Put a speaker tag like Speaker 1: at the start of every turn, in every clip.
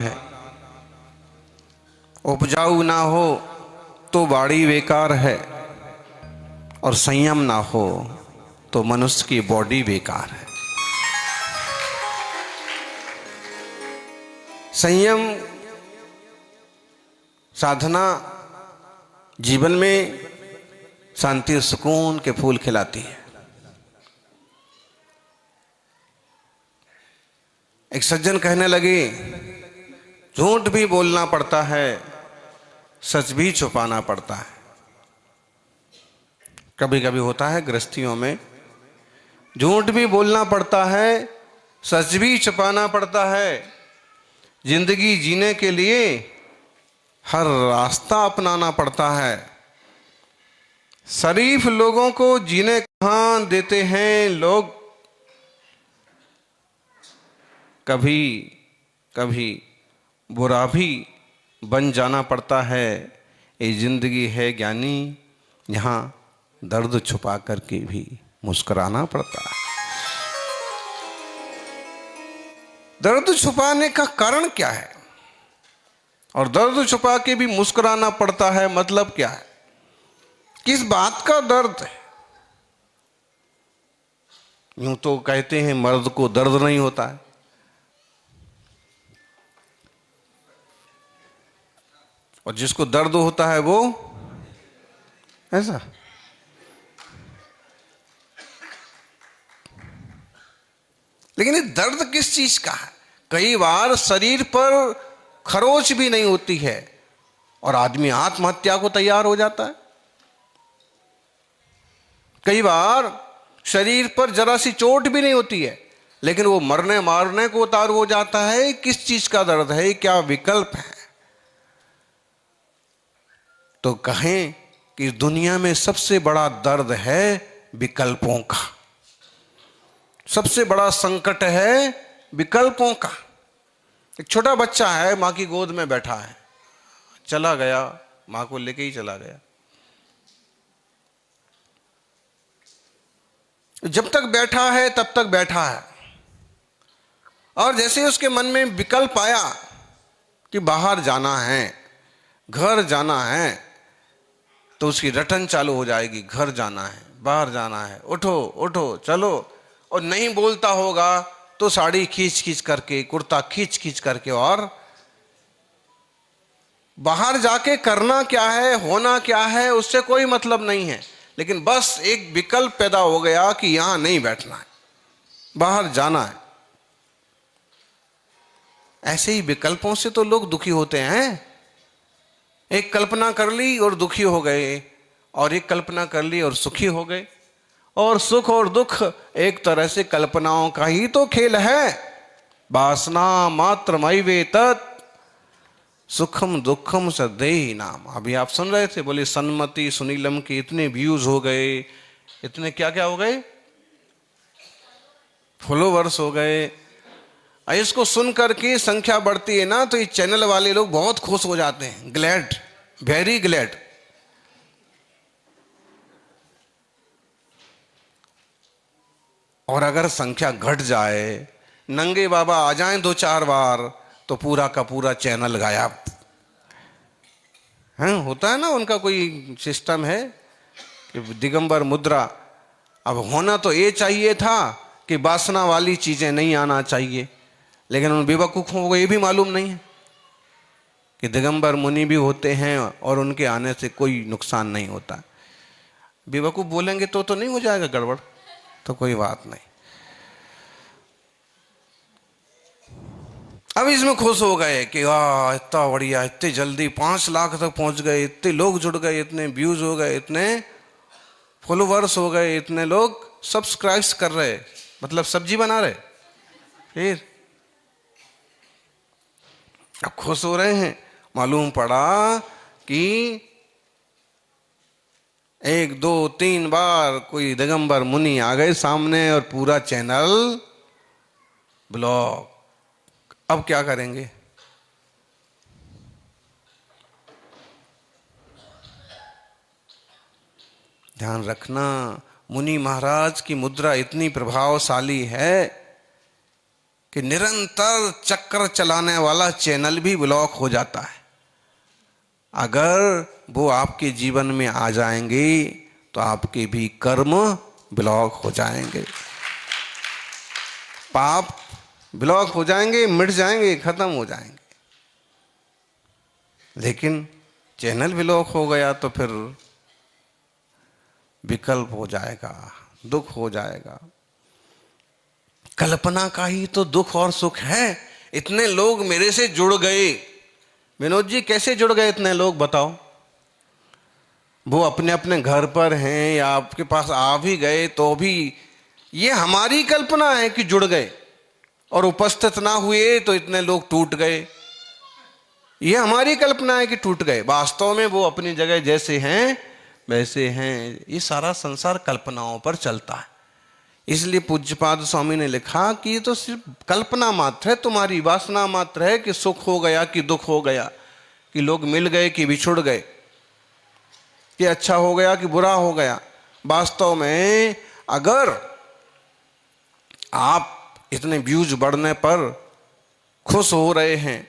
Speaker 1: है। उपजाऊ ना हो तो बाड़ी बेकार है, और संयम ना हो तो मनुष्य की बॉडी बेकार है। संयम साधना जीवन में शांति और सुकून के फूल खिलाती है। एक सज्जन कहने लगे, झूठ भी बोलना पड़ता है, सच भी छुपाना पड़ता है। कभी कभी होता है गृहस्थियों में, झूठ भी बोलना पड़ता है, सच भी छुपाना पड़ता है। जिंदगी जीने के लिए हर रास्ता अपनाना पड़ता है। शरीफ लोगों को जीने कहाँ देते हैं लोग। कभी कभी बुरा भी बन जाना पड़ता है। ये जिंदगी है ज्ञानी, यहाँ दर्द छुपा करके भी मुस्कुराना पड़ता है। दर्द छुपाने का कारण क्या है, और दर्द छुपा के भी मुस्कुराना पड़ता है, मतलब क्या है, किस बात का दर्द है। यूं तो कहते हैं मर्द को दर्द नहीं होता है, और जिसको दर्द होता है वो ऐसा। लेकिन ये दर्द किस चीज का है। कई बार शरीर पर खरोच भी नहीं होती है और आदमी आत्महत्या को तैयार हो जाता है। कई बार शरीर पर जरा सी चोट भी नहीं होती है, लेकिन वो मरने मारने को उतार हो जाता है। किस चीज का दर्द है, क्या विकल्प है। तो कहें कि दुनिया में सबसे बड़ा दर्द है विकल्पों का, सबसे बड़ा संकट है विकल्पों का। एक छोटा बच्चा है, मां की गोद में बैठा है, चला गया, मां को लेके ही चला गया। जब तक बैठा है तब तक बैठा है, और जैसे उसके मन में विकल्प आया कि बाहर जाना है, घर जाना है, तो उसकी रटन चालू हो जाएगी। घर जाना है, बाहर जाना है, उठो उठो चलो। और नहीं बोलता होगा तो साड़ी खींच खींच करके, कुर्ता खींच खींच करके, और बाहर जाके करना क्या है, होना क्या है, उससे कोई मतलब नहीं है। लेकिन बस एक विकल्प पैदा हो गया कि यहां नहीं बैठना है, बाहर जाना है। ऐसे ही विकल्पों से तो लोग दुखी होते हैं। एक कल्पना कर ली और दुखी हो गए, और एक कल्पना कर ली और सुखी हो गए। और सुख और दुख एक तरह से कल्पनाओं का ही तो खेल है। वासना मात्र मयि तत् सुखम दुखम सदैहि नाम। अभी आप सुन रहे थे, बोले सन्मति सुनीलम के इतने व्यूज हो गए, इतने क्या क्या हो गए, फॉलोवर्स हो गए। इसको सुन करके संख्या बढ़ती है ना, तो ये चैनल वाले लोग बहुत खुश हो जाते हैं, ग्लैड, वेरी ग्लैड। और अगर संख्या घट जाए, नंगे बाबा आ जाएं दो चार बार, तो पूरा का पूरा चैनल गायब है। होता है ना, उनका कोई सिस्टम है कि दिगंबर मुद्रा। अब होना तो ये चाहिए था कि वासना वाली चीजें नहीं आना चाहिए, लेकिन उन बेवकूफों को ये भी मालूम नहीं है कि दिगंबर मुनि भी होते हैं और उनके आने से कोई नुकसान नहीं होता। बेवकूफ बोलेंगे तो नहीं हो जाएगा गड़बड़, तो कोई बात नहीं। अब इसमें खुश हो गए कि वाह इतना बढ़िया, इतने जल्दी 5 लाख तक पहुंच गए, इतने लोग जुड़ गए, इतने व्यूज हो गए, इतने फॉलोवर्स हो गए, इतने लोग सब्सक्राइब कर रहे, मतलब सब्जी बना रहे। फिर अब खुश हो रहे हैं, मालूम पड़ा कि 1 2 3 बार कोई दिगंबर मुनि आ गए सामने और पूरा चैनल ब्लॉक। अब क्या करेंगे। ध्यान रखना, मुनि महाराज की मुद्रा इतनी प्रभावशाली है कि निरंतर चक्कर चलाने वाला चैनल भी ब्लॉक हो जाता है। अगर वो आपके जीवन में आ जाएंगे तो आपके भी कर्म ब्लॉक हो जाएंगे, पाप ब्लॉक हो जाएंगे, मिट जाएंगे, खत्म हो जाएंगे। लेकिन चैनल ब्लॉक हो गया तो फिर विकल्प हो जाएगा, दुख हो जाएगा। कल्पना का ही तो दुख और सुख है। इतने लोग मेरे से जुड़ गए। विनोद जी कैसे जुड़ गए इतने लोग, बताओ? वो अपने अपने घर पर हैं या आपके पास आ भी गए तो भी ये हमारी कल्पना है कि जुड़ गए, और उपस्थित ना हुए तो इतने लोग टूट गए। ये हमारी कल्पना है कि टूट गए। वास्तव में वो अपनी जगह जैसे हैं वैसे हैं। ये सारा संसार कल्पनाओं पर चलता है। इसलिए पूज्यपाद स्वामी ने लिखा कि ये तो सिर्फ कल्पना मात्र है, तुम्हारी वासना मात्र है कि सुख हो गया कि दुख हो गया, कि लोग मिल गए कि बिछुड़ गए, कि अच्छा हो गया कि बुरा हो गया। वास्तव में अगर आप इतने व्यूज बढ़ने पर खुश हो रहे हैं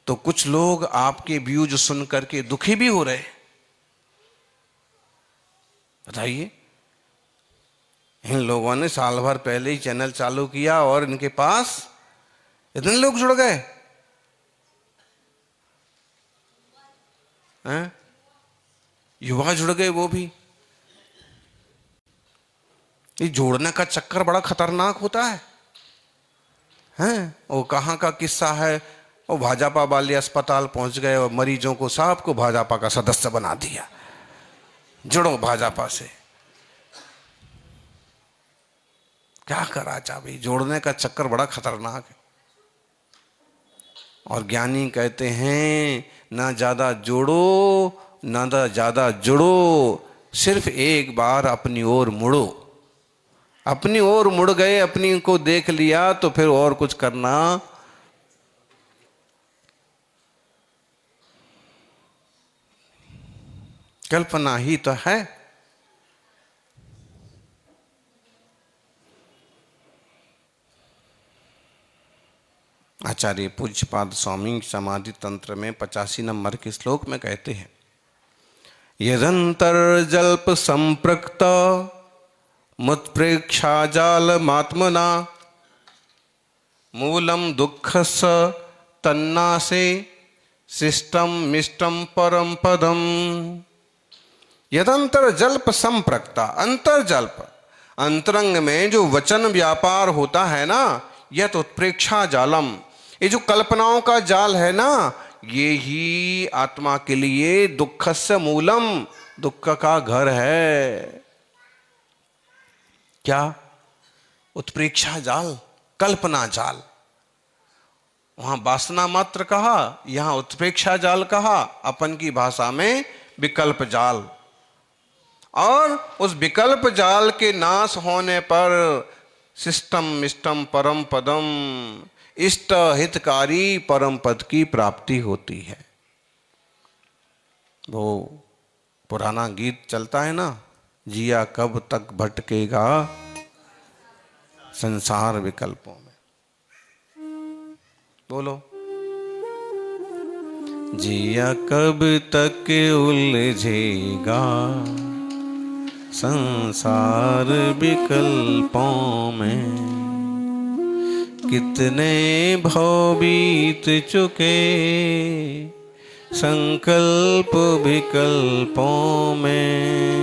Speaker 1: तो कुछ लोग आपके व्यूज सुन करके दुखी भी हो रहे हैं। बताइए, इन लोगों ने साल भर पहले ही चैनल चालू किया और इनके पास इतने लोग जुड़ गए हैं। युवा जुड़ गए वो भी। ये जोड़ने का चक्कर बड़ा खतरनाक होता है हैं? वो कहाँ का किस्सा है, वो भाजपा वाले अस्पताल पहुंच गए और मरीजों को सबको भाजपा का सदस्य बना दिया। जुड़ो भाजपा से। क्या करा चाहे, जोड़ने का चक्कर बड़ा खतरनाक है। और ज्ञानी कहते हैं ना ज्यादा जोड़ो ना ज्यादा जुड़ो, सिर्फ एक बार अपनी ओर मुड़ो। अपनी ओर मुड़ गए, अपनी को देख लिया तो फिर और कुछ करना कल्पना ही तो है। आचार्य पूज्यपाद स्वामी समाधि तंत्र में 85 नंबर के श्लोक में कहते हैं, यदंतर जल्प संप्रक्त मुत्प्रेक्षा जाल मात्मना मूलम दुःखस तन्नासे शिष्टम मिष्टम परम पदम। यदंतर जल्प संप्रक्ता, अंतर जल्प, अंतरंग में जो वचन व्यापार होता है ना, यह तो उत्प्रेक्षा जालम, ये जो कल्पनाओं का जाल है ना, ये ही आत्मा के लिए दुःखस्य मूलम, दुख का घर है। क्या? उत्प्रेक्षा जाल, कल्पना जाल। वहां वासना मात्र कहा, यहां उत्प्रेक्षा जाल कहा, अपन की भाषा में विकल्प जाल। और उस विकल्प जाल के नाश होने पर शिष्टम मिष्टम परम पदम, इष्ट हितकारी परम पद की प्राप्ति होती है। वो पुराना गीत चलता है ना, जिया कब तक भटकेगा संसार विकल्पों में। बोलो, जिया कब तक उलझेगा संसार विकल्पों में, कितने भव बीत चुके संकल्प विकल्पों में।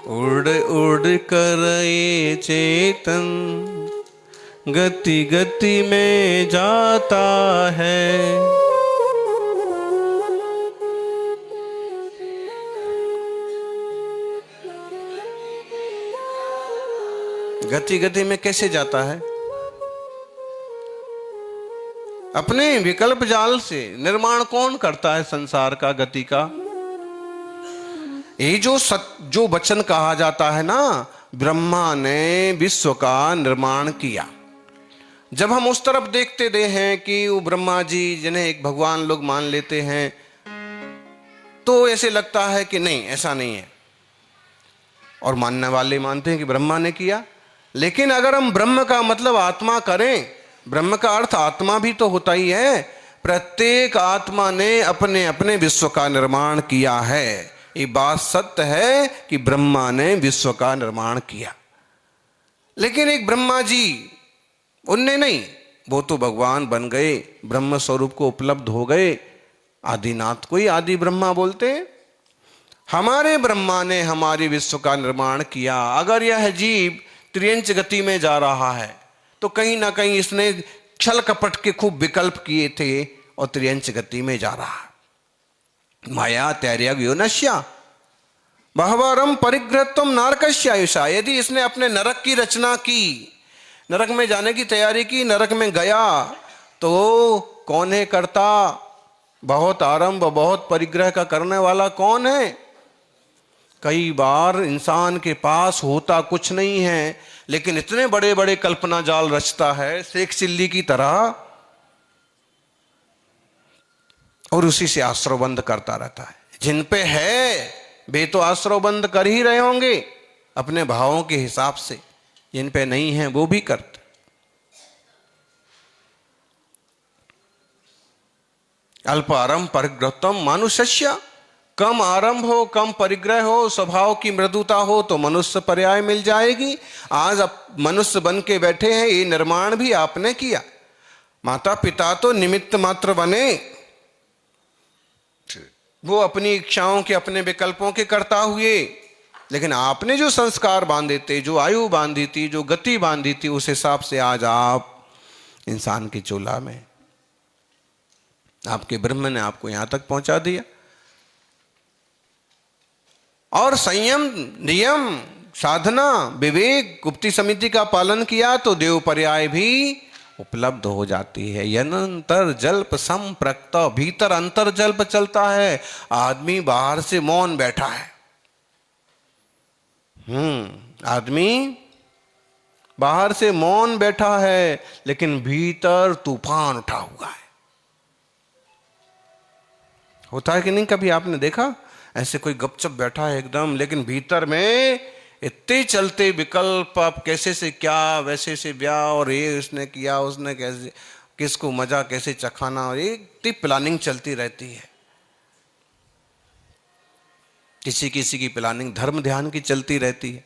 Speaker 1: उड़ उड़ कर ये चेतन गति गति में जाता है, गति गति में कैसे जाता है? अपने विकल्प जाल से। निर्माण कौन करता है संसार का, गति का? ये जो वचन कहा जाता है ना, ब्रह्मा ने विश्व का निर्माण किया। जब हम उस तरफ देखते दे हैं कि वो ब्रह्मा जी जिन्हें एक भगवान लोग मान लेते हैं, तो ऐसे लगता है कि नहीं, ऐसा नहीं है। और मानने वाले मानते हैं कि ब्रह्मा ने किया। लेकिन अगर हम ब्रह्म का मतलब आत्मा करें, ब्रह्म का अर्थ आत्मा भी तो होता ही है। प्रत्येक आत्मा ने अपने अपने विश्व का निर्माण किया है। ये बात सत्य है कि ब्रह्मा ने विश्व का निर्माण किया, लेकिन एक ब्रह्मा जी उनने नहीं, वो तो भगवान बन गए, ब्रह्म स्वरूप को उपलब्ध हो गए। आदिनाथ को ही आदि ब्रह्मा बोलते हैं। हमारे ब्रह्मा ने हमारी विश्व का निर्माण किया। अगर यह जीव त्रियंच गति में जा रहा है तो कहीं ना कहीं इसने छल कपट के खूब विकल्प किए थे और त्रियंच गति में जा रहा है। माया तैर्यव्यो नश्या बहवरम परिग्रहत्वम नारकस्यायुषा। यदि इसने अपने नरक की रचना की, नरक में जाने की तैयारी की, नरक में गया, तो कौन है कर्ता? बहुत आरंभ बहुत परिग्रह का करने वाला कौन है? कई बार इंसान के पास होता कुछ नहीं है, लेकिन इतने बड़े बड़े कल्पना जाल रचता है शेख चिल्ली की तरह, और उसी से आश्रवबंध करता रहता है। जिन पे है वे तो आश्रवबंध कर ही रहे होंगे अपने भावों के हिसाब से, जिन पे नहीं है वो भी करते। अल्प आरंभ परिग्रहत्वम मानुष्य। कम आरंभ हो, कम परिग्रह हो, स्वभाव की मृदुता हो तो मनुष्य पर्याय मिल जाएगी। आज आप मनुष्य बन के बैठे हैं, ये निर्माण भी आपने किया। माता पिता तो निमित्त मात्र बने, वो अपनी इच्छाओं के अपने विकल्पों के कर्ता हुए, लेकिन आपने जो संस्कार बांधे थे, जो आयु बांधी थी, जो गति बांधी थी, उस हिसाब से आज आप इंसान की चोला में, आपके ब्रह्म ने आपको यहां तक पहुंचा दिया। और संयम, नियम, साधना, विवेक, गुप्ती समिति का पालन किया तो देव पर्याय भी उपलब्ध हो जाती है। यनंतर जल्प संप्रक्त, भीतर अंतर जल्प चलता है। आदमी बाहर से मौन बैठा है, आदमी बाहर से मौन बैठा है, लेकिन भीतर तूफान उठा हुआ है। होता है कि नहीं? कभी आपने देखा ऐसे कोई गपचप बैठा है एकदम, लेकिन भीतर में इतने चलते विकल्प, आप कैसे से क्या, वैसे से ब्याह, और ये उसने किया, उसने कैसे, किसको मजा कैसे चखाना, और इतनी प्लानिंग चलती रहती है। किसी किसी की प्लानिंग धर्म ध्यान की चलती रहती है,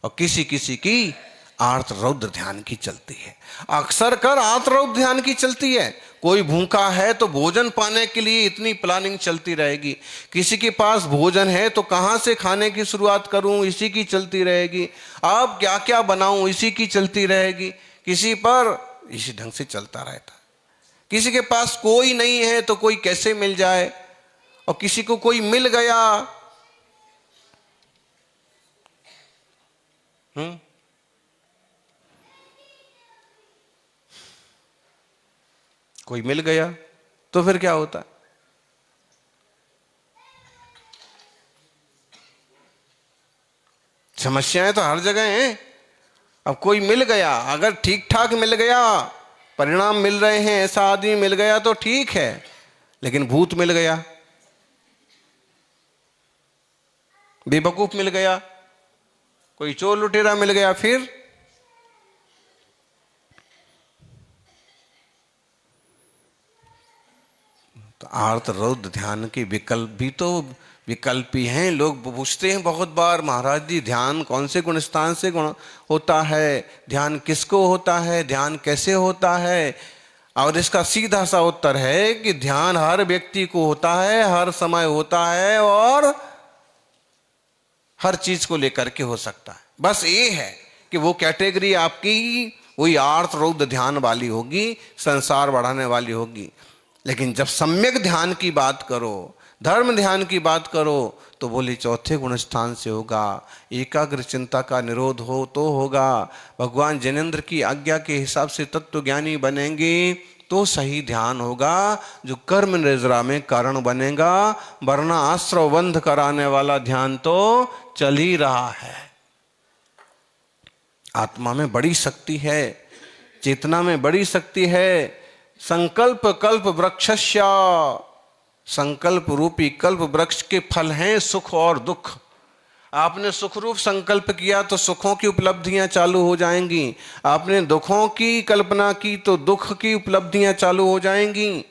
Speaker 1: और किसी किसी की आर्त रौद्र ध्यान की चलती है। अक्सर कर आर्त रौद्र ध्यान की चलती है। कोई भूखा है तो भोजन पाने के लिए इतनी प्लानिंग चलती रहेगी। किसी के पास भोजन है तो कहाँ से खाने की शुरुआत करूं, इसी की चलती रहेगी। अब क्या क्या बनाऊं, इसी की चलती रहेगी। किसी पर इसी ढंग से चलता रहता है। किसी के पास कोई नहीं है तो कोई कैसे मिल जाए, और किसी को कोई मिल गया, कोई मिल गया तो फिर क्या होता है? समस्याएं तो हर जगह हैं। अब कोई मिल गया, अगर ठीक ठाक मिल गया, परिणाम मिल रहे हैं, ऐसा आदमी मिल गया तो ठीक है, लेकिन भूत मिल गया, बेवकूफ मिल गया, कोई चोर लुटेरा मिल गया, फिर तो आर्त रौद्र ध्यान के विकल्प भी तो विकल्प ही हैं। लोग पूछते हैं बहुत बार, महाराज जी ध्यान कौन से गुण स्थान से गुण होता है, ध्यान किसको होता है, ध्यान कैसे होता है? और इसका सीधा सा उत्तर है कि ध्यान हर व्यक्ति को होता है, हर समय होता है, और हर चीज को लेकर के हो सकता है। बस ये है कि वो कैटेगरी आपकी वही आर्त रौद्र ध्यान वाली होगी, संसार बढ़ाने वाली होगी। लेकिन जब सम्यक ध्यान की बात करो, धर्म ध्यान की बात करो, तो बोले चौथे गुण स्थान से होगा। एकाग्र चिंता का निरोध हो तो होगा। भगवान जिनेंद्र की आज्ञा के हिसाब से तत्व ज्ञानी बनेंगे तो सही ध्यान होगा, जो कर्म निद्रा में कारण बनेगा। वरना आश्रव बंध कराने वाला ध्यान तो चल ही रहा है। आत्मा में बड़ी शक्ति है, चेतना में बड़ी शक्ति है। संकल्प कल्प वृक्षस्य, संकल्प रूपी कल्प वृक्ष के फल हैं सुख और दुख। आपने सुख रूप संकल्प किया तो सुखों की उपलब्धियां चालू हो जाएंगी, आपने दुखों की कल्पना की तो दुख की उपलब्धियां चालू हो जाएंगी।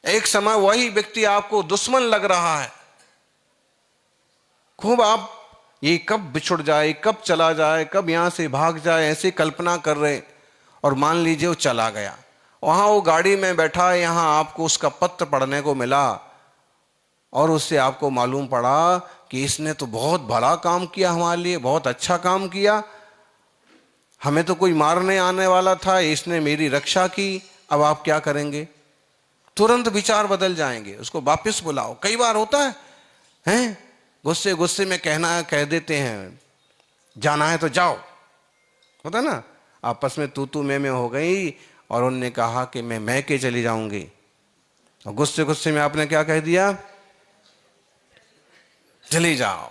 Speaker 1: एक समय वही व्यक्ति आपको दुश्मन लग रहा है, खूब आप ये कब बिछुड़ जाए, कब चला जाए, कब यहां से भाग जाए, ऐसी कल्पना कर रहे। और मान लीजिए वो चला गया, वहां वो गाड़ी में बैठा है, यहां आपको उसका पत्र पढ़ने को मिला और उससे आपको मालूम पड़ा कि इसने तो बहुत भला काम किया हमारे लिए, बहुत अच्छा काम किया, हमें तो कोई मारने आने वाला था, इसने मेरी रक्षा की। अब आप क्या करेंगे? तुरंत विचार बदल जाएंगे, उसको वापस बुलाओ। कई बार होता है, हैं? गुस्से गुस्से में कह देते हैं जाना है तो जाओ, होता ना, आपस में तू मैं हो गई और उनने कहा कि मैं के चली जाऊंगी, और गुस्से गुस्से में आपने क्या कह दिया? चली जाओ।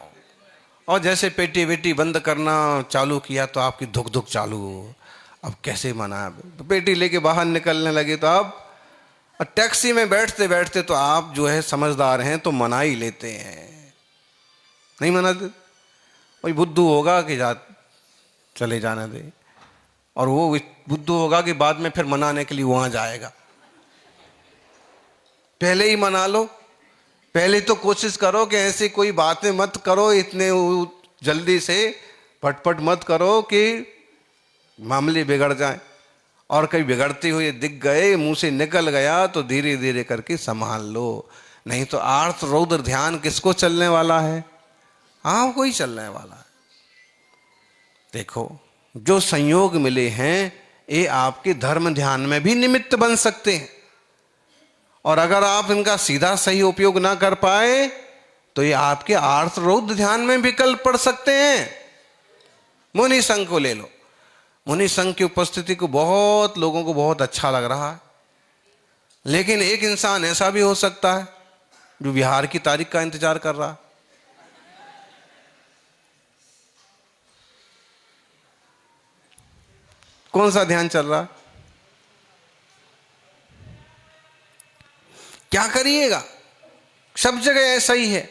Speaker 1: और जैसे पेटी वेटी बंद करना चालू किया तो आपकी धुक धुक चालू हो। अब कैसे मना? तो पेटी लेके बाहर निकलने लगे तो आप टैक्सी में बैठते बैठते तो आप जो है समझदार हैं तो मना ही लेते हैं, नहीं मनाते? वही बुद्धू होगा कि चले जाने दे, और वो बुद्धू होगा कि बाद में फिर मनाने के लिए वहां जाएगा। पहले ही मना लो, पहले तो कोशिश करो कि ऐसी कोई बातें मत करो, इतने जल्दी से पटपट मत करो कि मामले बिगड़ जाए। और कहीं बिगड़ते हुए दिख गए, मुंह से निकल गया तो धीरे धीरे करके संभाल लो, नहीं तो आर्त रौद्र ध्यान किसको चलने वाला है? आपको ही चलने वाला है। देखो, जो संयोग मिले हैं ये आपके धर्म ध्यान में भी निमित्त बन सकते हैं, और अगर आप इनका सीधा सही उपयोग ना कर पाए तो ये आपके आर्त रौद्र ध्यान में विकल्प पड़ सकते हैं। मुनि संघ को ले लो, मुनि संघ की उपस्थिति को बहुत लोगों को बहुत अच्छा लग रहा है, लेकिन एक इंसान ऐसा भी हो सकता है जो बिहार की तारीख का इंतजार कर रहा है। कौन सा ध्यान चल रहा? क्या करिएगा? सब जगह ऐसा ही है।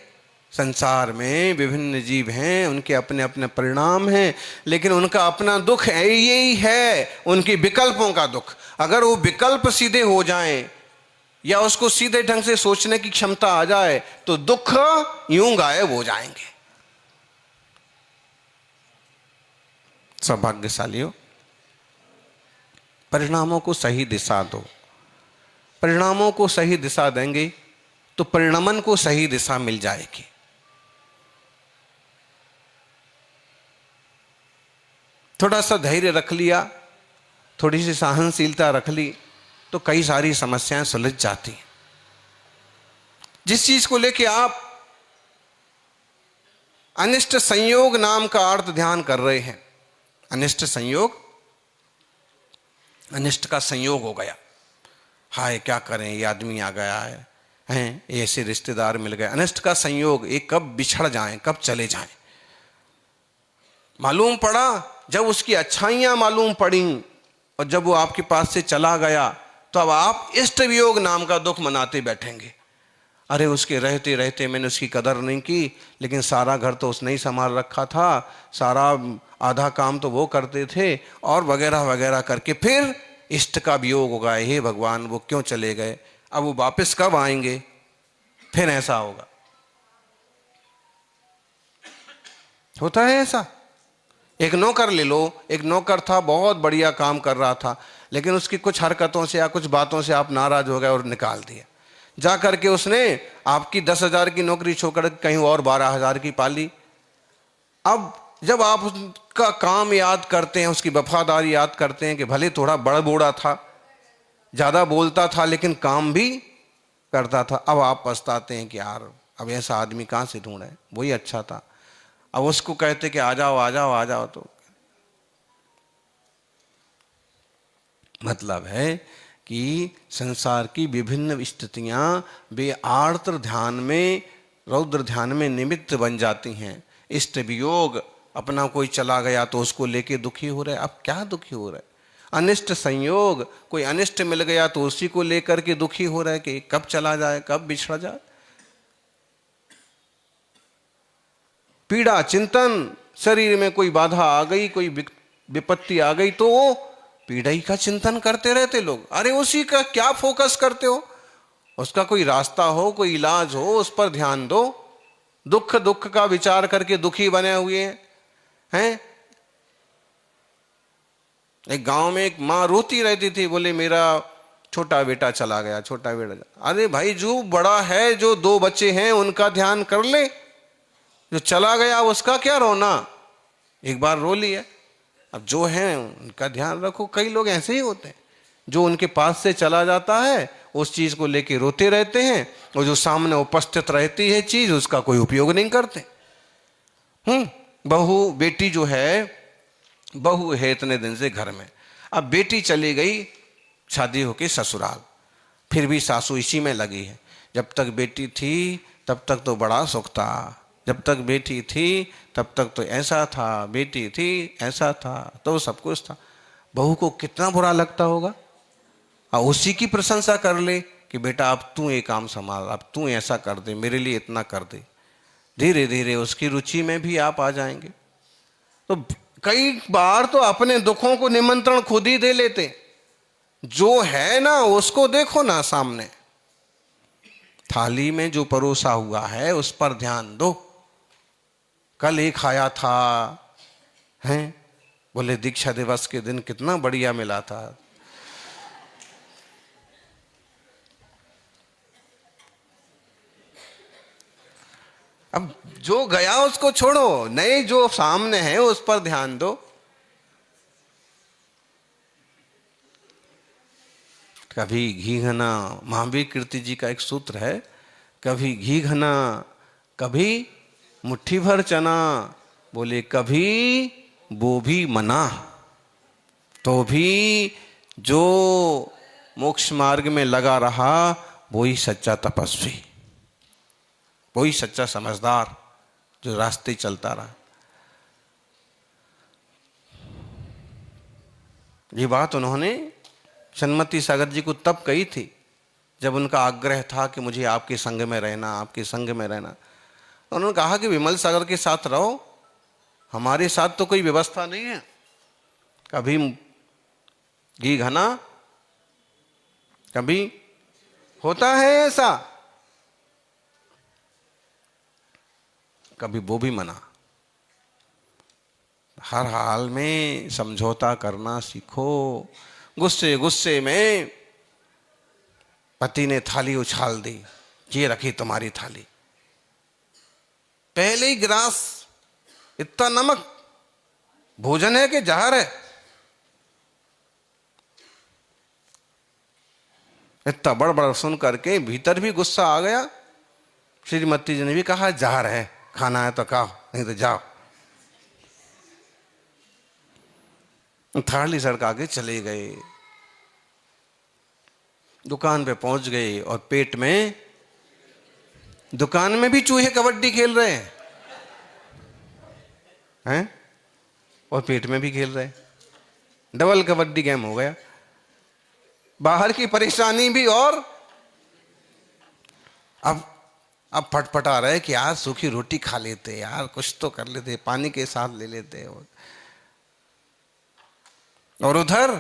Speaker 1: संसार में विभिन्न जीव हैं, उनके अपने अपने परिणाम हैं, लेकिन उनका अपना दुख यही है, उनके विकल्पों का दुख। अगर वो विकल्प सीधे हो जाएं या उसको सीधे ढंग से सोचने की क्षमता आ जाए तो दुख यूं गायब हो जाएंगे। सौभाग्यशालियों, परिणामों को सही दिशा दो। परिणामों को सही दिशा देंगे तो परिणमन को सही दिशा मिल जाएगी। थोड़ा सा धैर्य रख लिया, थोड़ी सी सहनशीलता रख ली तो कई सारी समस्याएं सुलझ जाती हैं। जिस चीज को लेके आप अनिष्ट संयोग नाम का अर्थ ध्यान कर रहे हैं, अनिष्ट संयोग, अनिष्ट का संयोग हो गया, हाय क्या करें, ये आदमी आ गया है, हैं ऐसे रिश्तेदार मिल गए। अनिष्ट का संयोग, ये कब बिछड़ जाएं, कब चले जाएं। मालूम पड़ा, जब उसकी अच्छाइयां मालूम पड़ी और जब वो आपके पास से चला गया तो अब आप इष्ट वियोग नाम का दुख मनाते बैठेंगे। अरे उसके रहते रहते मैंने उसकी कदर नहीं की, लेकिन सारा घर तो उसने ही संभाल रखा था, सारा आधा काम तो वो करते थे, और वगैरह वगैरह करके फिर इष्ट का वियोग होगा। हे भगवान, वो क्यों चले गए, अब वो वापस कब आएंगे, फिर ऐसा होगा। होता है ऐसा। एक नौकर ले लो, एक नौकर था, बहुत बढ़िया काम कर रहा था, लेकिन उसकी कुछ हरकतों से या कुछ बातों से आप नाराज हो गए और निकाल दिया। जा करके उसने आपकी 10,000 की नौकरी छोड़कर कहीं और 12,000 की पाली। अब जब आप उसका काम याद करते हैं, उसकी वफादारी याद करते हैं कि भले थोड़ा बड़ा बूढ़ा था, ज़्यादा बोलता था, लेकिन काम भी करता था, अब आप पछताते हैं कि यार अब ऐसा आदमी कहाँ से ढूंढे, वही अच्छा था। अब उसको कहते कि आ जाओ आ जाओ आ जाओ, तो मतलब है कि संसार की विभिन्न स्थितियां वे आर्द्र ध्यान में, रौद्र ध्यान में निमित्त बन जाती हैं। इष्ट वियोग अपना कोई चला गया तो उसको लेके दुखी हो रहे। अब क्या दुखी हो रहा है? अनिष्ट संयोग, कोई अनिष्ट मिल गया तो उसी को लेकर के दुखी हो रहा है कि कब चला जाए, कब बिछड़ा जाए। पीड़ा चिंतन, शरीर में कोई बाधा आ गई, कोई विपत्ति आ गई तो वो पीड़ा ही का चिंतन करते रहते लोग। अरे उसी का क्या फोकस करते हो? उसका कोई रास्ता हो, कोई इलाज हो, उस पर ध्यान दो। दुख दुख का विचार करके दुखी बने हुए हैं। एक गांव में एक माँ रोती रहती थी, बोले मेरा छोटा बेटा चला गया, छोटा बेटा। अरे भाई, जो बड़ा है, जो 2 बच्चे हैं उनका ध्यान कर ले, जो चला गया उसका क्या रोना? एक बार रो लिया, अब जो है उनका ध्यान रखो। कई लोग ऐसे ही होते हैं, जो उनके पास से चला जाता है उस चीज को लेके रोते रहते हैं, और जो सामने उपस्थित रहती है चीज उसका कोई उपयोग नहीं करते। बहू बेटी जो है, बहू है इतने दिन से घर में, अब बेटी चली गई शादी होके ससुराल, फिर भी सासू इसी में लगी है। जब तक बेटी थी तब तक तो बड़ा सुख था, जब तक बेटी थी तब तक तो ऐसा था, बेटी थी ऐसा था, तो सब कुछ था। बहू को कितना बुरा लगता होगा। और उसी की प्रशंसा कर ले कि बेटा अब तू ये काम संभाल, अब तू ऐसा कर दे, मेरे लिए इतना कर दे। धीरे धीरे उसकी रुचि में भी आप आ जाएंगे। तो कई बार तो अपने दुखों को निमंत्रण खुद ही दे लेते। जो है ना उसको देखो ना सामने, थाली में जो परोसा हुआ है उस पर ध्यान दो। कल एक खाया था, हैं बोले दीक्षा दिवस के दिन कितना बढ़िया मिला था। अब जो गया उसको छोड़ो, नए जो सामने है उस पर ध्यान दो। कभी घी घना, महावीर कीर्ति जी का एक सूत्र है, कभी घी घना, कभी मुट्ठी भर चना, बोले कभी वो भी मना। तो भी जो मोक्ष मार्ग में लगा रहा वही सच्चा तपस्वी, वही सच्चा समझदार, जो रास्ते चलता रहा। ये बात उन्होंने सन्मति सागर जी को तब कही थी जब उनका आग्रह था कि मुझे आपके संग में रहना, आपके संग में रहना। उन्होंने कहा कि विमल सागर के साथ रहो, हमारे साथ तो कोई व्यवस्था नहीं है। कभी घी घना, कभी होता है ऐसा, कभी वो भी मना। हर हाल में समझौता करना सीखो। गुस्से गुस्से में पति ने थाली उछाल दी, ये रखी तुम्हारी थाली, पहले ही गिलास, इतना नमक, भोजन है कि जहर है? इतना बड़ सुन करके भीतर भी गुस्सा आ गया। श्रीमती जी ने भी कहा जहर है, खाना है तो खाओ, नहीं तो जाओ। थाली सड़का के चले गए, दुकान पे पहुंच गए और पेट में, दुकान में भी चूहे कबड्डी खेल रहे हैं और पेट में भी खेल रहे हैं। डबल कबड्डी गेम हो गया। बाहर की परेशानी भी और अब फटफटा रहे कि यार सूखी रोटी खा लेते, यार कुछ तो कर लेते, पानी के साथ ले लेते। और उधर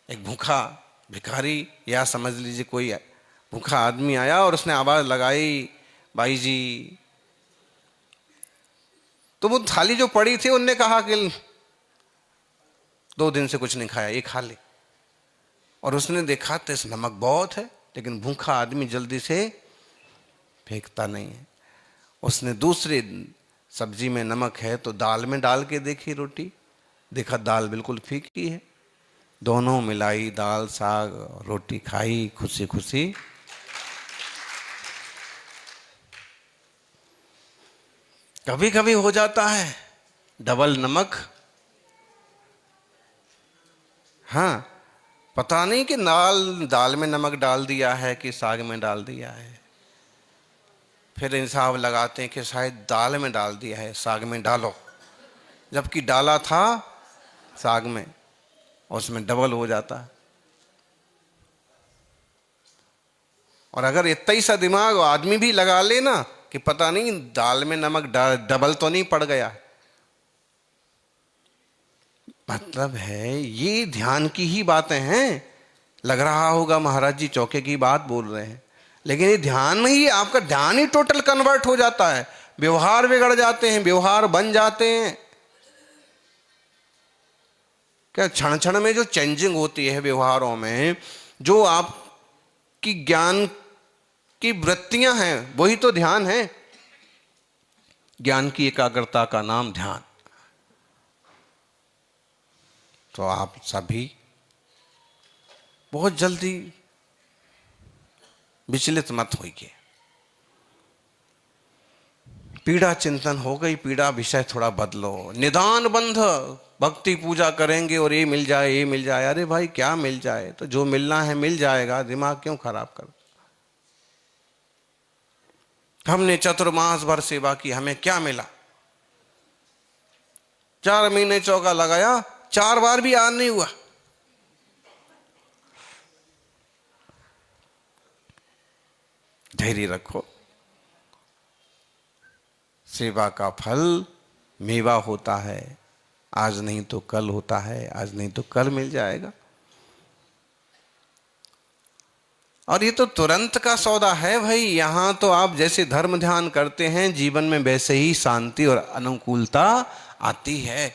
Speaker 1: एक भूखा भिखारी, या समझ लीजिए कोई भूखा आदमी आया और उसने आवाज लगाई, भाई जी। तो वो थाली जो पड़ी थी उनने कहा कि 2 दिन से कुछ नहीं खाया, ये खा ले। और उसने देखा तो इस नमक बहुत है, लेकिन भूखा आदमी जल्दी से फेंकता नहीं है। उसने दूसरी सब्जी में नमक है तो दाल में डाल के देखी रोटी, देखा दाल बिल्कुल फीकी है। दोनों मिलाई, दाल साग रोटी खाई खुशी खुशी। कभी कभी हो जाता है डबल नमक। हाँ, पता नहीं कि दाल में नमक डाल दिया है कि साग में डाल दिया है। फिर हिसाब लगाते हैं कि शायद दाल में डाल दिया है, साग में डालो, जबकि डाला था साग में, उसमें डबल हो जाता है। और अगर इतना ही सा दिमाग आदमी भी लगा ले ना कि पता नहीं दाल में नमक डबल तो नहीं पड़ गया, मतलब है ये ध्यान की ही बातें हैं। लग रहा होगा महाराज जी चौके की बात बोल रहे हैं, लेकिन ये ध्यान में ही आपका ध्यान ही टोटल कन्वर्ट हो जाता है, व्यवहार बिगड़ जाते हैं, व्यवहार बन जाते हैं। क्या क्षण क्षण में जो चेंजिंग होती है व्यवहारों में, जो आपकी ज्ञान की वृत्तियां हैं, वही तो ध्यान है। ज्ञान की एकाग्रता का नाम ध्यान। तो आप सभी बहुत जल्दी विचलित मत होइए। पीड़ा चिंतन हो गई, पीड़ा विषय थोड़ा बदलो। निदान बंध, भक्ति पूजा करेंगे और ये मिल जाए, ये मिल जाए। अरे भाई क्या मिल जाए, तो जो मिलना है मिल जाएगा, दिमाग क्यों खराब कर। हमने चतुर्मास भर सेवा की, हमें क्या मिला? 4 महीने चौका लगाया, 4 बार भी आन नहीं हुआ। धैर्य रखो, सेवा का फल मेवा होता है, आज नहीं तो कल होता है, आज नहीं तो कल मिल जाएगा। और ये तो तुरंत का सौदा है भाई। यहां तो आप जैसे धर्म ध्यान करते हैं, जीवन में वैसे ही शांति और अनुकूलता आती है।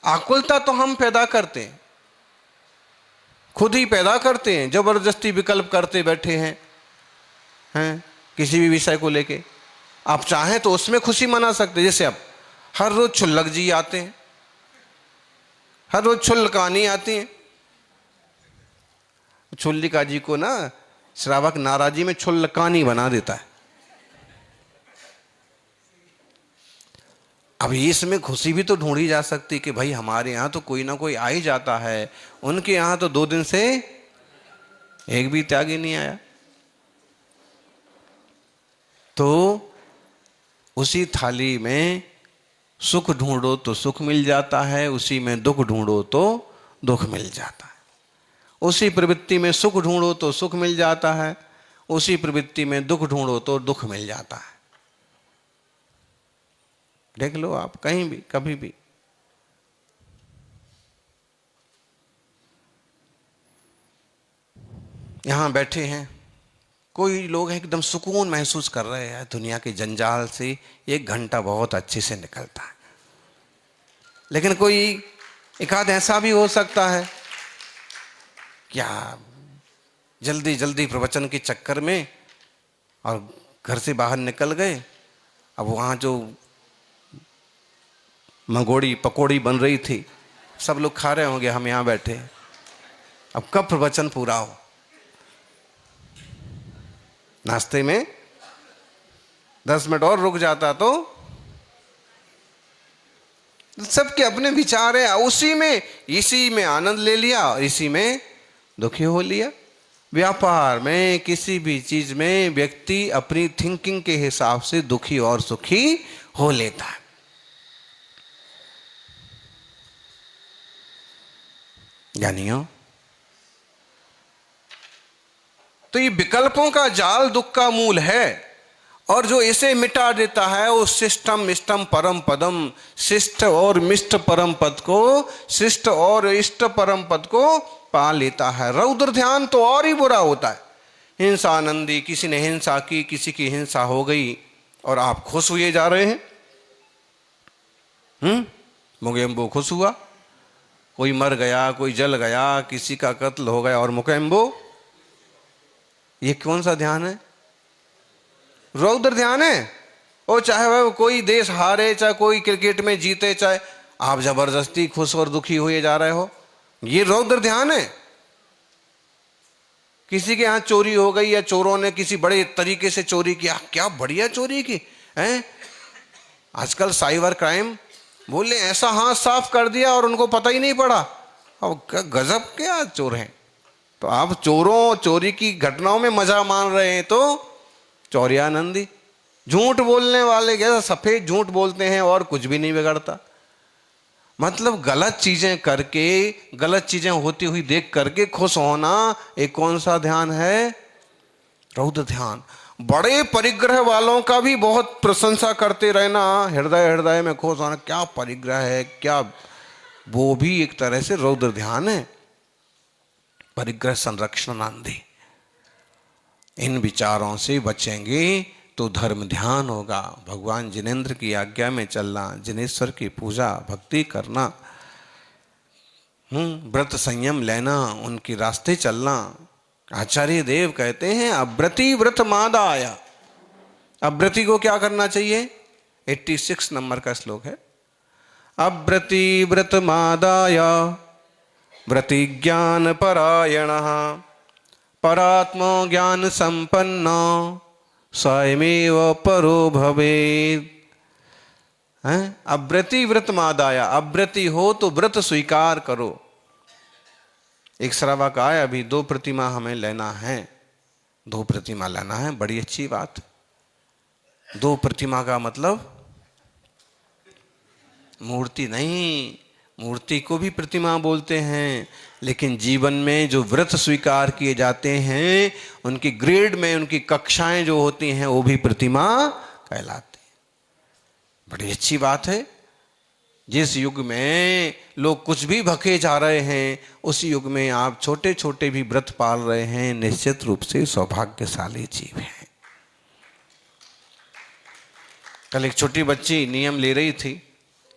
Speaker 1: आकुलता तो हम पैदा करते हैं, खुद ही पैदा करते हैं, जबरदस्ती विकल्प करते बैठे हैं किसी भी विषय को लेके। आप चाहें तो उसमें खुशी मना सकते, जैसे अब हर रोज छुल्लक जी आते हैं, हर रोज छुल्लकानी आती है। छुल्लिका जी को ना श्रावक नाराजी में छुल्लकानी बना देता है। अब इसमें खुशी भी तो ढूंढी जा सकती कि भाई हमारे यहाँ तो कोई ना कोई आ ही जाता है, उनके यहाँ तो 2 दिन से एक भी त्यागी नहीं आया। तो उसी थाली में सुख ढूंढो तो सुख मिल जाता है, उसी में दुख ढूंढो तो दुख मिल जाता है। उसी प्रवृत्ति में सुख ढूंढो तो सुख मिल जाता है, उसी प्रवृत्ति में दुख ढूंढो तो दुख मिल जाता है। देख लो आप कहीं भी कभी भी। यहां बैठे हैं, कोई लोग एकदम सुकून महसूस कर रहे हैं, दुनिया के जंजाल से 1 घंटा बहुत अच्छे से निकलता है। लेकिन कोई एक आध ऐसा भी हो सकता है, क्या जल्दी जल्दी प्रवचन के चक्कर में और घर से बाहर निकल गए, अब वहाँ जो मंगोड़ी पकौड़ी बन रही थी सब लोग खा रहे होंगे, हम यहाँ बैठे, अब कब प्रवचन पूरा हो। नाश्ते में 10 मिनट और रुक जाता तो सबके अपने विचार है, उसी में इसी में आनंद ले लिया और इसी में दुखी हो लिया। व्यापार में किसी भी चीज में व्यक्ति अपनी थिंकिंग के हिसाब से दुखी और सुखी हो लेता है। जानियो, तो ये विकल्पों का जाल दुख का मूल है, और जो इसे मिटा देता है वो शिष्टम इष्टम परम पदम, शिष्ट और मिष्ट परम पद को, शिष्ट और इष्ट परम पद को पा लेता है। रौद्र ध्यान तो और ही बुरा होता है। हिंसा आनंदी, किसी ने हिंसा की, किसी की हिंसा हो गई और आप खुश हुए जा रहे हैं। मुगेम्बो खुश हुआ, कोई मर गया, कोई जल गया, किसी का कत्ल हो गया और मुगेम्बो। ये कौन सा ध्यान है? रौद्र ध्यान है। और चाहे वह कोई देश हारे, चाहे कोई क्रिकेट में जीते, चाहे आप जबरदस्ती खुश और दुखी हुए जा रहे हो, ये रौद्र ध्यान है। किसी के यहाँ चोरी हो गई या चोरों ने किसी बड़े तरीके से चोरी किया, क्या बढ़िया चोरी की है। आजकल साइबर क्राइम बोले ऐसा हाथ साफ कर दिया और उनको पता ही नहीं पड़ा। अब गजब क्या चोर हैं। तो आप चोरों चोरी की घटनाओं में मजा मान रहे हैं, तो चौरियानंदी। झूठ बोलने वाले कैसा सफेद झूठ बोलते हैं और कुछ भी नहीं बिगड़ता। मतलब गलत चीजें करके, गलत चीजें होती हुई देख करके खुश होना, एक कौन सा ध्यान है? रौद्र ध्यान। बड़े परिग्रह वालों का भी बहुत प्रशंसा करते रहना, हृदय हृदय में खुश होना, क्या परिग्रह है, क्या, वो भी एक तरह से रौद्र ध्यान है। परिग्रह संरक्षण आंधी। इन विचारों से बचेंगे तो धर्म ध्यान होगा। भगवान जिनेंद्र की आज्ञा में चलना, जिनेश्वर की पूजा भक्ति करना, व्रत संयम लेना, उनके रास्ते चलना। आचार्य देव कहते हैं अव्रति व्रत मादाय। अव्रति को क्या करना चाहिए? 86 नंबर का श्लोक है। अव्रति व्रत मादाय व्रति ज्ञान परायणः परात्मा ज्ञान संपन्न स्वयमेव परो भवेत्। अव्रति व्रत मादाया। अव्रति हो तो व्रत स्वीकार करो। एक श्रावक आया, अभी 2 प्रतिमा हमें लेना है, 2 प्रतिमा लेना है, बड़ी अच्छी बात। 2 प्रतिमा का मतलब मूर्ति नहीं, मूर्ति को भी प्रतिमा बोलते हैं, लेकिन जीवन में जो व्रत स्वीकार किए जाते हैं, उनकी ग्रेड में उनकी कक्षाएं जो होती हैं, वो भी प्रतिमा कहलाती हैं। बड़ी अच्छी बात है। जिस युग में लोग कुछ भी भखे जा रहे हैं, उस युग में आप छोटे छोटे भी व्रत पाल रहे हैं, निश्चित रूप से सौभाग्यशाली जीव हैं। कल एक छोटी बच्ची नियम ले रही थी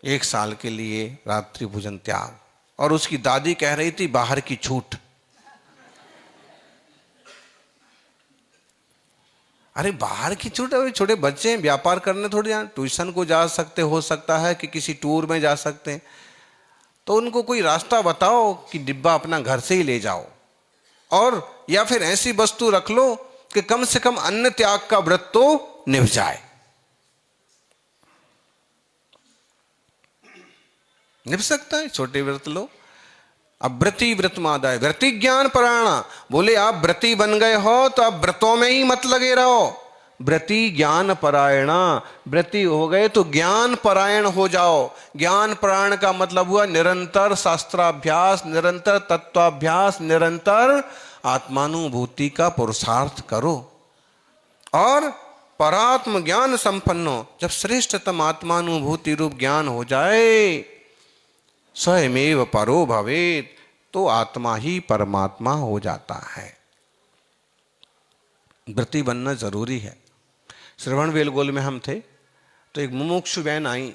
Speaker 1: 1 साल के लिए रात्रि भोजन त्याग, और उसकी दादी कह रही थी बाहर की छूट। अरे बाहर की छूट? अभी छोटे बच्चे हैं, व्यापार करने थोड़ी जाना, ट्यूशन को जा सकते, हो सकता है कि किसी टूर में जा सकते हैं, तो उनको कोई रास्ता बताओ कि डिब्बा अपना घर से ही ले जाओ, और या फिर ऐसी वस्तु रख लो कि कम से कम अन्न त्याग का व्रत तो निभ जाए। निभ सकता है, छोटे व्रत लो। अव्रति व्रत मादाय व्रति ज्ञान परायणा। बोले आप व्रति बन गए हो तो आप व्रतों में ही मत लगे रहो। व्रति ज्ञान परायणा, व्रति हो गए तो ज्ञान परायण हो जाओ। ज्ञान परायण का मतलब हुआ निरंतर शास्त्राभ्यास, निरंतर तत्वाभ्यास, निरंतर आत्मानुभूति का पुरुषार्थ करो। और परात्म ज्ञान संपन्न हो। जब श्रेष्ठतम आत्मानुभूति रूप ज्ञान हो जाए, स्वयमेव परो भवेत्, तो आत्मा ही परमात्मा हो जाता है। व्रती बनना जरूरी है। श्रवण बेलगोल में हम थे तो एक मुमुक्षु बहन आई,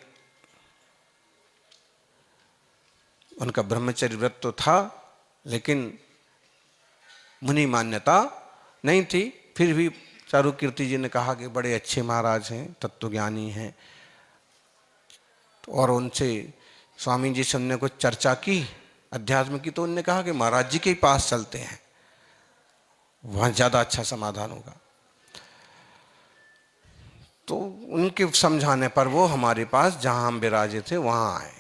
Speaker 1: उनका ब्रह्मचर्य व्रत तो था लेकिन मुनि मान्यता नहीं थी। फिर भी चारुकीर्ति जी ने कहा कि बड़े अच्छे महाराज हैं, तत्वज्ञानी हैं, और उनसे स्वामी जी से उनने कुछ चर्चा की अध्यात्म की, तो उनने कहा कि महाराज जी के पास चलते हैं, वहाँ ज़्यादा अच्छा समाधान होगा। तो उनके समझाने पर वो हमारे पास जहाँ हम विराजे थे वहाँ आए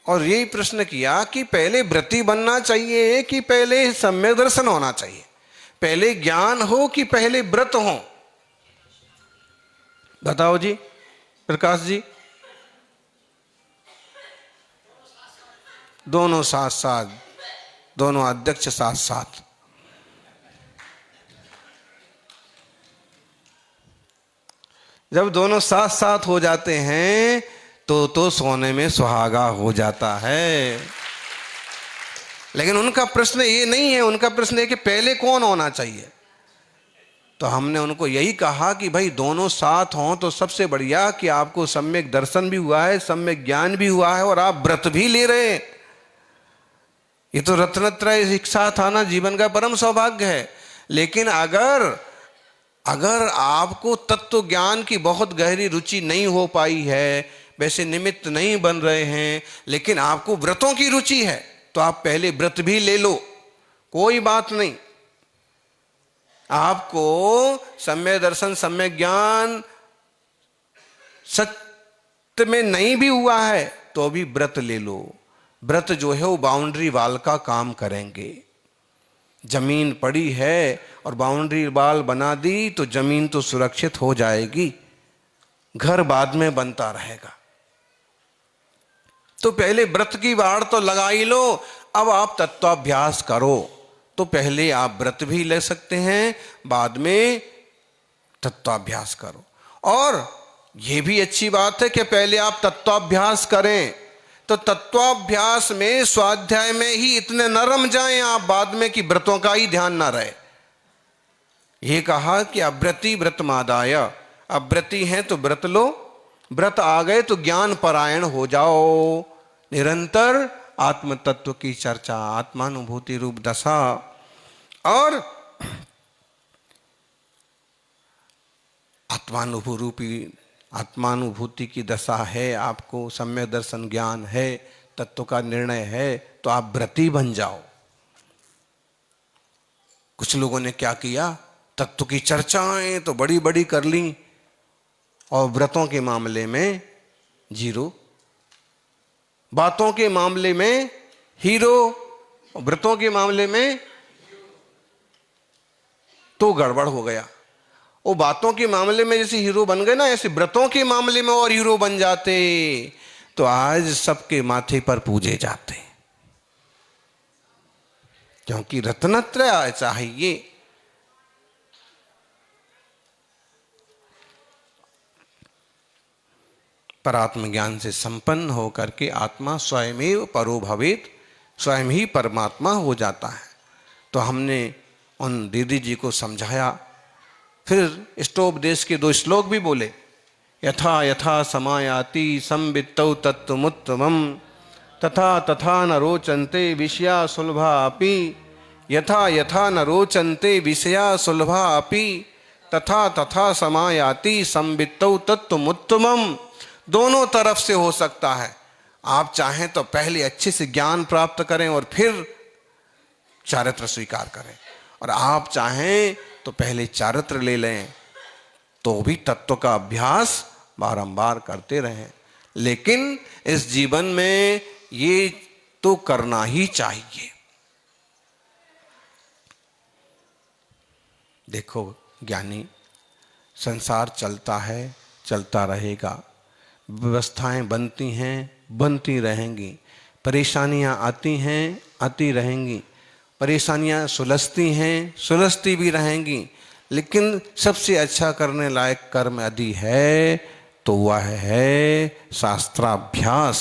Speaker 1: और यही प्रश्न किया कि पहले व्रती बनना चाहिए कि पहले सम्यक दर्शन होना चाहिए, पहले ज्ञान हो कि पहले व्रत हो? बताओ जी प्रकाश जी। दोनों साथ साथ, दोनों अध्यक्ष साथ साथ। जब दोनों साथ साथ हो जाते हैं तो सोने में सुहागा हो जाता है। लेकिन उनका प्रश्न ये नहीं है, उनका प्रश्न है कि पहले कौन होना चाहिए। तो हमने उनको यही कहा कि भाई दोनों साथ हों तो सबसे बढ़िया कि आपको सम्यक दर्शन भी हुआ है, सम्यक ज्ञान भी हुआ है और आप व्रत भी ले रहे हैं। ये तो रत्नत्रय एक साथ आना जीवन का परम सौभाग्य है। लेकिन अगर आपको तत्व ज्ञान की बहुत गहरी रुचि नहीं हो पाई है, वैसे निमित्त नहीं बन रहे हैं, लेकिन आपको व्रतों की रुचि है, तो आप पहले व्रत भी ले लो, कोई बात नहीं। आपको सम्यक दर्शन, सम्यक ज्ञान सत्य में नहीं भी हुआ है तो भी व्रत ले लो। व्रत जो है वो बाउंड्री वाल का काम करेंगे। जमीन पड़ी है और बाउंड्री वाल बना दी तो जमीन तो सुरक्षित हो जाएगी, घर बाद में बनता रहेगा। तो पहले व्रत की बाड़ तो लगा ही लो, अब आप तत्वाभ्यास करो। तो पहले आप व्रत भी ले सकते हैं, बाद में तत्वाभ्यास करो। और यह भी अच्छी बात है कि पहले आप तत्वाभ्यास करें, तो तत्वाभ्यास में स्वाध्याय में ही इतने न रम जाएं आप बाद में कि व्रतों का ही ध्यान ना रहे। ये कहा कि अव्रति व्रतमादाय, अव्रति हैं तो व्रत लो, व्रत आ गए तो ज्ञान परायण हो जाओ। निरंतर आत्म तत्व की चर्चा, आत्मानुभूति रूप दशा। और आत्मानुभूति की दशा है, आपको सम्यक दर्शन ज्ञान है, तत्व का निर्णय है, तो आप व्रती बन जाओ। कुछ लोगों ने क्या किया, तत्व की चर्चाएं तो बड़ी बड़ी कर ली और व्रतों के मामले में जीरो, बातों के मामले में हीरो, व्रतों के मामले में तो गड़बड़ हो गया। वो बातों के मामले में जैसे हीरो बन गए ना, ऐसे व्रतों के मामले में और हीरो बन जाते, तो आज सबके माथे पर पूजे जाते, क्योंकि रत्नत्रय चाहिए। पर आत्मज्ञान से संपन्न होकर के आत्मा स्वयमेव परो भवेत, स्वयं ही परमात्मा हो जाता है। तो हमने उन दीदी जी को समझाया, फिर इष्टोपदेश के 2 श्लोक भी बोले। यथा यथा समायाति संवित्तौ तत्त्वमुत्तमम् तथा तथा न रोचन्ते विषया सुलभा अपि, यथा यथा न रोचन्ते विषया सुलभा अपि तथा तथा समायाति संवित्तौ तत्त्वमुत्तमम्। दोनों तरफ से हो सकता है। आप चाहें तो पहले अच्छे से ज्ञान प्राप्त करें और फिर चारित्र स्वीकार करें, और आप चाहें तो पहले चारित्र ले लें, तो भी तत्व का अभ्यास बारंबार करते रहें। लेकिन इस जीवन में ये तो करना ही चाहिए। देखो ज्ञानी, संसार चलता है, चलता रहेगा, व्यवस्थाएं बनती हैं, बनती रहेंगी, परेशानियां आती हैं, आती रहेंगी, परेशानियां सुलझती हैं, सुलझती भी रहेंगी। लेकिन सबसे अच्छा करने लायक कर्म यदि है तो वह है शास्त्राभ्यास,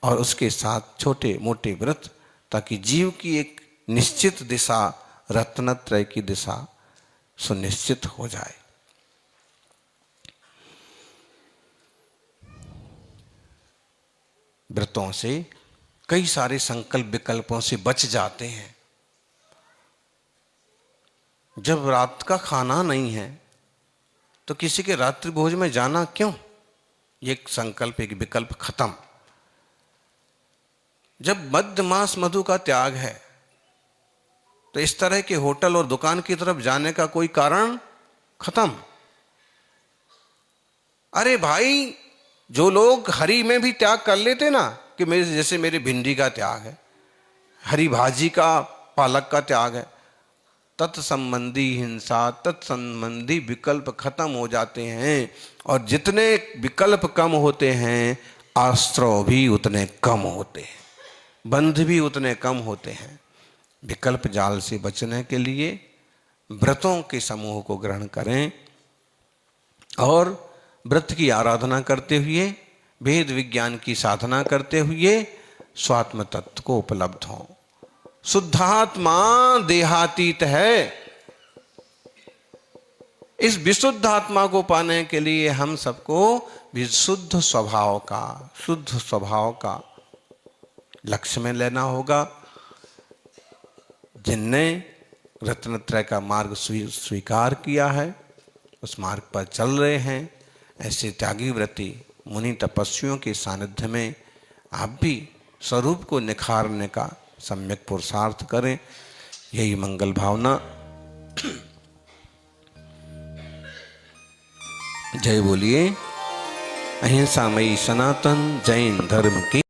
Speaker 1: और उसके साथ छोटे मोटे व्रत, ताकि जीव की एक निश्चित दिशा, रत्नत्रय की दिशा सुनिश्चित हो जाए। व्रतों से कई सारे संकल्प विकल्पों से बच जाते हैं। जब रात का खाना नहीं है तो किसी के रात्रि भोज में जाना क्यों, ये संकल्प, एक विकल्प खत्म। जब मध्य मास मधु का त्याग है तो इस तरह के होटल और दुकान की तरफ जाने का कोई कारण खत्म। अरे भाई, जो लोग हरी में भी त्याग कर लेते ना, कि मेरे जैसे मेरे भिंडी का त्याग है, हरी भाजी का, पालक का त्याग है, तत्संबंधी हिंसा, तत्संबंधी विकल्प खत्म हो जाते हैं। और जितने विकल्प कम होते हैं, आश्रय भी उतने कम होते हैं, बंध भी उतने कम होते हैं। विकल्प जाल से बचने के लिए व्रतों के समूह को ग्रहण करें और व्रत की आराधना करते हुए, वेद विज्ञान की साधना करते हुए स्वात्म तत्व को उपलब्ध हों। शुद्धात्मा देहातीत है। इस विशुद्ध आत्मा को पाने के लिए हम सबको विशुद्ध स्वभाव का, शुद्ध स्वभाव का लक्ष्य में लेना होगा। जिनने रत्नत्रय का मार्ग स्वीकार किया है, उस मार्ग पर चल रहे हैं, ऐसे त्यागी व्रती मुनि तपस्वियों के सानिध्य में आप भी स्वरूप को निखारने का सम्यक पुरुषार्थ करें। यही मंगल भावना। जय बोलिए अहिंसामयी सनातन जैन धर्म की।